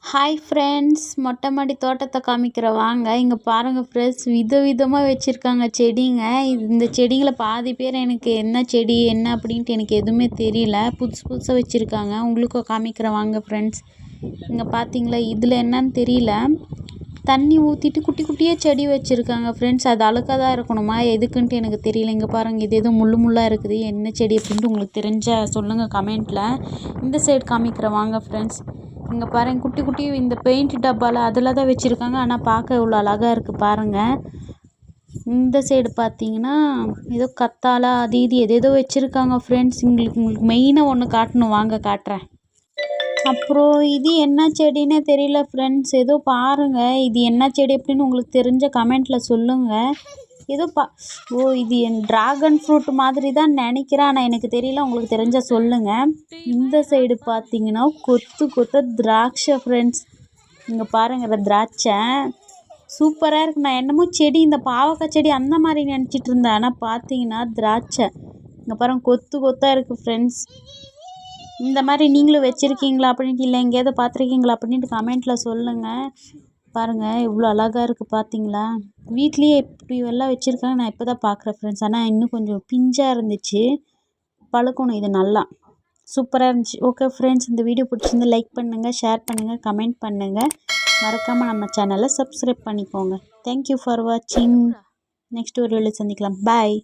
Hi friends, மொட்டை மாடி தோட்டத்தை காமிக்கிற வாங்க. இங்கே பாருங்கள் ஃப்ரெண்ட்ஸ், விதவிதமாக வச்சுருக்காங்க செடிங்க. இந்த செடிகளை பாதி பேர் எனக்கு என்ன செடி என்ன அப்படின்ட்டு எனக்கு எதுவுமே தெரியல. புதுசு புதுசாக வச்சுருக்காங்க. உங்களுக்கும் காமிக்கிற வாங்க ஃப்ரெண்ட்ஸ். இங்கே பார்த்தீங்களா, இதில் என்னன்னு தெரியல. தண்ணி ஊற்றிட்டு குட்டி குட்டியாக செடி வச்சுருக்காங்க ஃப்ரெண்ட்ஸ். அது அழுக்காக தான் இருக்கணுமா எதுக்குன்ட்டு எனக்கு தெரியல. இங்கே பாருங்கள், இது எதுவும் முள்ளாக இருக்குது. என்ன செடி அப்படின்ட்டு உங்களுக்கு தெரிஞ்ச சொல்லுங்கள் கமெண்ட்டில். இந்த சைடு காமிக்கிற வாங்க ஃப்ரெண்ட்ஸ். இங்கே பாருங்கள், குட்டி குட்டி இந்த பெயிண்ட் டப்பாவில் அதில் தான் வச்சுருக்காங்க. ஆனால் பார்க்க இவ்வளோ அழகாக இருக்குது பாருங்கள். இந்த சைடு பார்த்தீங்கன்னா ஏதோ கத்தாழை அது இது எதேதோ வச்சுருக்காங்க ஃப்ரெண்ட்ஸ். உங்களுக்கு மெயினாக ஒன்று காட்டணும், வாங்க காட்டுறேன். அப்புறம் இது என்ன செடின்னே தெரியல ஃப்ரெண்ட்ஸ். ஏதோ பாருங்கள், இது என்ன செடி அப்படின்னு உங்களுக்கு தெரிஞ்ச கமெண்ட்டில் சொல்லுங்கள். ஏதோ இது என் ட்ராகன் ஃப்ரூட் மாதிரி தான் நினைக்கிறேன். ஆனால் எனக்கு தெரியல, உங்களுக்கு தெரிஞ்சால் சொல்லுங்கள். இந்த சைடு பார்த்தீங்கன்னா கொத்து கொத்த திராட்சை ஃப்ரெண்ட்ஸ். இங்கே பாருங்கள், திராட்சை சூப்பராக இருக்குது. நான் என்னமோ செடி இந்த பாவக்காய் செடி அந்த மாதிரி நினச்சிட்டு இருந்தேன். ஆனால் பார்த்தீங்கன்னா திராட்சை. இங்கே பாருங்கள், கொத்து கொத்தாக இருக்குது ஃப்ரெண்ட்ஸ். இந்த மாதிரி நீங்களும் வச்சுருக்கீங்களா அப்படின்ட்டு, இல்லை எங்கேயாவது பார்த்துருக்கீங்களா அப்படின்ட்டு கமெண்ட்டில் சொல்லுங்கள். பாருங்கள், இவ்வளோ அழகாக இருக்குது பார்த்தீங்களா. வீட்லேயே இப்படி எல்லாம் வச்சுருக்காங்க, நான் இப்போ தான் பார்க்குறேன் ஃப்ரெண்ட்ஸ். ஆனால் இன்னும் கொஞ்சம் பிஞ்சாக இருந்துச்சு, பழுக்கணும். இது நல்லா சூப்பராக இருந்துச்சு. ஓகே ஃப்ரெண்ட்ஸ், இந்த வீடியோ பிடிச்சிருந்து லைக் பண்ணுங்கள், ஷேர் பண்ணுங்கள், கமெண்ட் பண்ணுங்கள். மறக்காமல் நம்ம சேனலை சப்ஸ்கிரைப் பண்ணிக்கோங்க. தேங்க்யூ ஃபார் வாட்சிங். நெக்ஸ்ட் வீடியோவில் சந்திக்கலாம். பாய்.